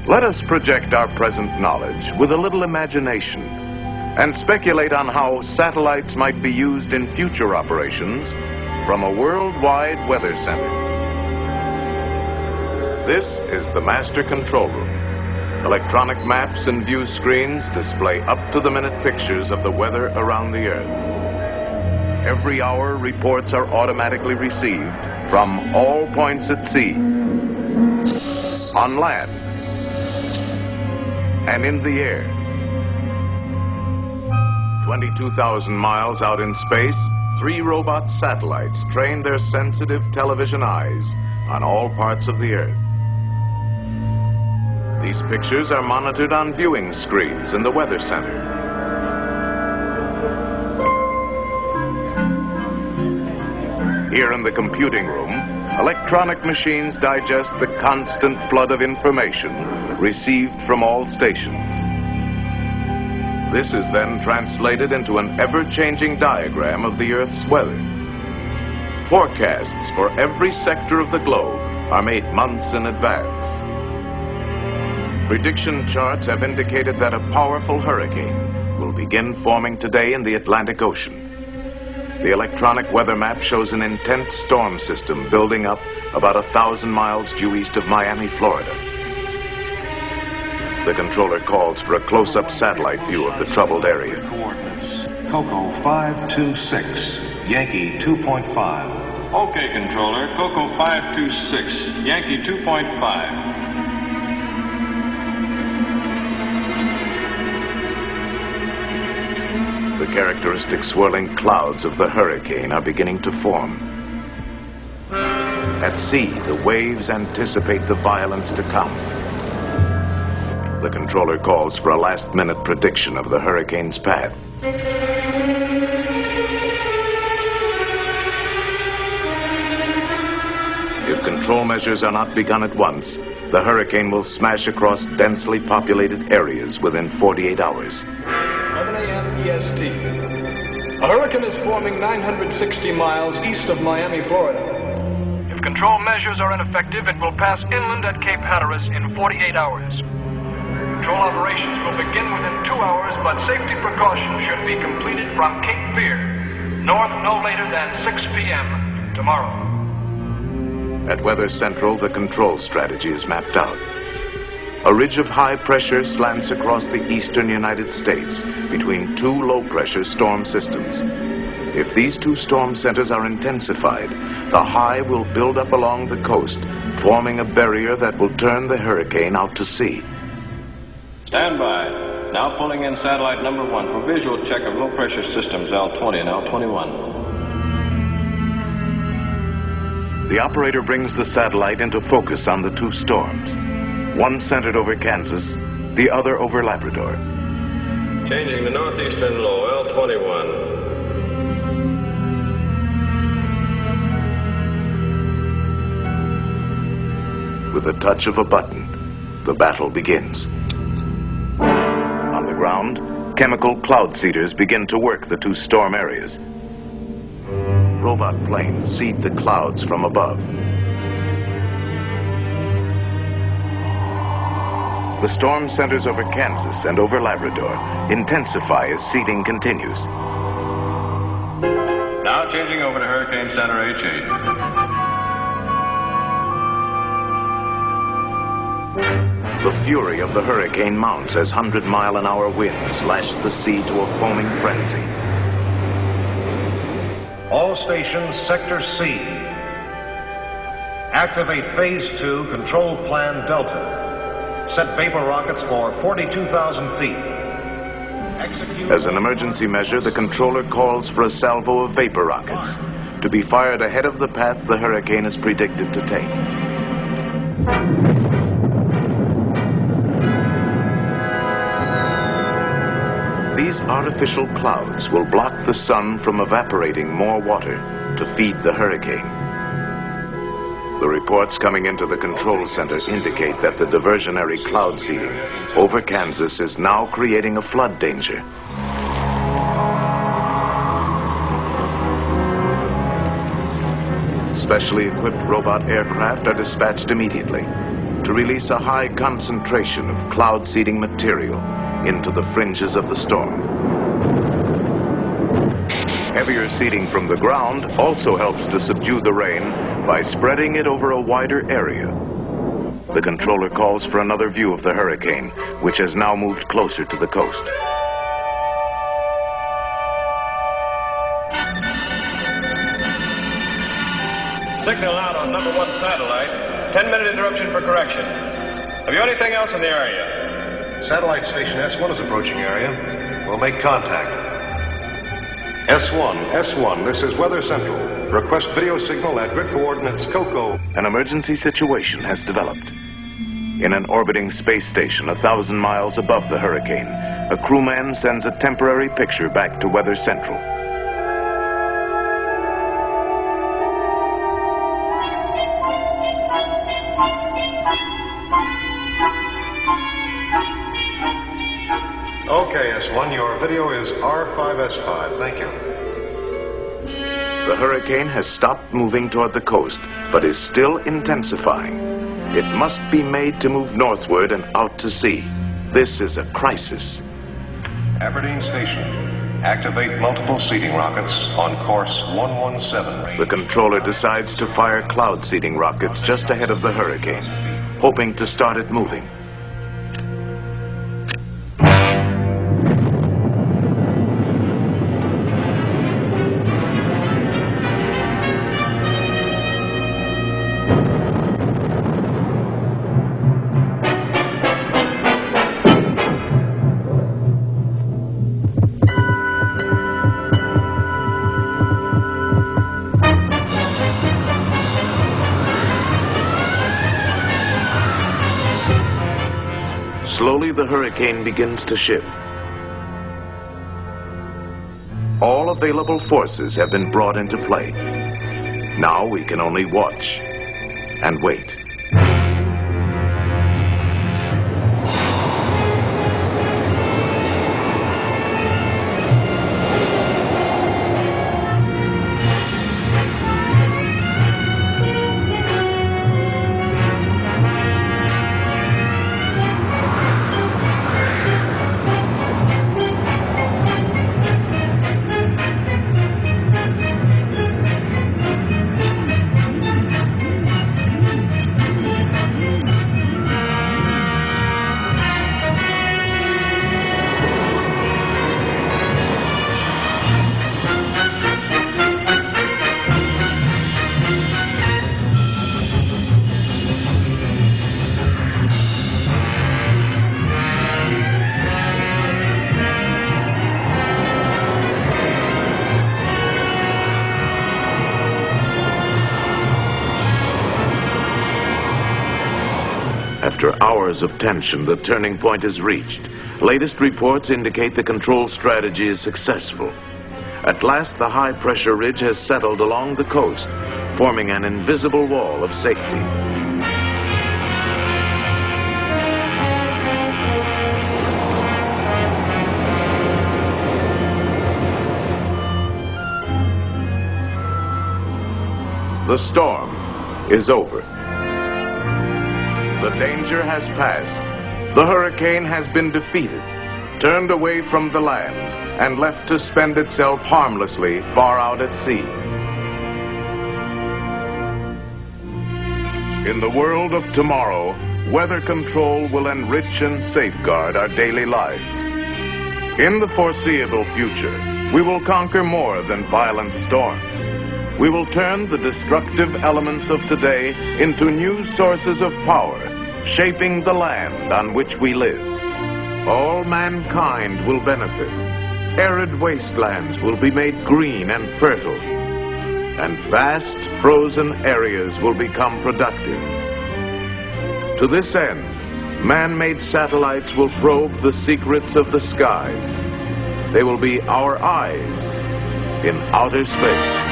Let us project our present knowledge with a little imagination and speculate on how satellites might be used in future operations from a worldwide weather center. This is the master control room. Electronic maps and view screens display up-to-the-minute pictures of the weather around the Earth. Every hour, reports are automatically received from all points at sea, on land, and in the air. 22,000 miles out in space, 3 robot satellites train their sensitive television eyes on all parts of the Earth. These pictures are monitored on viewing screens in the Weather Center. Here in the computing room, electronic machines digest the constant flood of information received from all stations. This is then translated into an ever-changing diagram of the Earth's weather. Forecasts for every sector of the globe are made months in advance. Prediction charts have indicated that a powerful hurricane will begin forming today in the Atlantic Ocean. The electronic weather map shows an intense storm system building up about 1,000 miles due east of Miami, Florida. The controller calls for a close-up satellite view of the troubled area. Coordinates: Coco 526, Yankee 2.5. Okay, controller. Coco 526, Yankee 2.5. The characteristic swirling clouds of the hurricane are beginning to form. At sea, the waves anticipate the violence to come. The controller calls for a last-minute prediction of the hurricane's path. If control measures are not begun at once, the hurricane will smash across densely populated areas within 48 hours. 11 a.m. EST. A hurricane is forming 960 miles east of Miami, Florida. If control measures are ineffective, it will pass inland at Cape Hatteras in 48 hours. Control operations will begin within 2 hours, but safety precautions should be completed from Cape Fear, north no later than 6 p.m. tomorrow. At Weather Central, the control strategy is mapped out. A ridge of high pressure slants across the eastern United States between 2 low-pressure storm systems. If these 2 storm centers are intensified, the high will build up along the coast, forming a barrier that will turn the hurricane out to sea. Stand by. Now pulling in satellite number 1 for visual check of low-pressure systems L20 and L21. The operator brings the satellite into focus on the 2 storms. One centered over Kansas, the other over Labrador. Changing the northeastern low, L21. With a touch of a button, the battle begins. On the ground, chemical cloud seeders begin to work the 2 storm areas. Robot planes seed the clouds from above. The storm centers over Kansas and over Labrador intensify as seeding continues. Now changing over to Hurricane Center H8. The fury of the hurricane mounts as 100-mile-an-hour winds lash the sea to a foaming frenzy. All stations, Sector C. Activate Phase 2, Control Plan Delta. Set vapor rockets for 42,000 feet. Execute. As an emergency measure, the controller calls for a salvo of vapor rockets to be fired ahead of the path the hurricane is predicted to take. These artificial clouds will block the sun from evaporating more water to feed the hurricane. The reports coming into the control center indicate that the diversionary cloud seeding over Kansas is now creating a flood danger. Specially equipped robot aircraft are dispatched immediately. to release a high concentration of cloud-seeding material into the fringes of the storm. Heavier seeding from the ground also helps to subdue the rain by spreading it over a wider area. The controller calls for another view of the hurricane, which has now moved closer to the coast. Signal out on number 1 satellite. 10-minute interruption for correction. Have you anything else in the area? Satellite station S1 is approaching area. We'll make contact. S1, this is Weather Central. Request video signal at grid coordinates COCO. An emergency situation has developed. In an orbiting space station 1,000 miles above the hurricane, a crewman sends a temporary picture back to Weather Central. Okay, S1, your video is R5S5. Thank you. The hurricane has stopped moving toward the coast, but is still intensifying. It must be made to move northward and out to sea. This is a crisis. Aberdeen Station, activate multiple seeding rockets on course 117. The controller decides to fire cloud seeding rockets just ahead of the hurricane, hoping to start it moving. Slowly, the hurricane begins to shift. All available forces have been brought into play. Now we can only watch and wait. After hours of tension, the turning point is reached. Latest reports indicate the control strategy is successful. At last, the high-pressure ridge has settled along the coast, forming an invisible wall of safety. The storm is over. The danger has passed. The hurricane has been defeated, turned away from the land, and left to spend itself harmlessly far out at sea. In the world of tomorrow, weather control will enrich and safeguard our daily lives. In the foreseeable future, we will conquer more than violent storms. We will turn the destructive elements of today into new sources of power, shaping the land on which we live. All mankind will benefit. Arid wastelands will be made green and fertile, and vast frozen areas will become productive. To this end, man-made satellites will probe the secrets of the skies. They will be our eyes in outer space.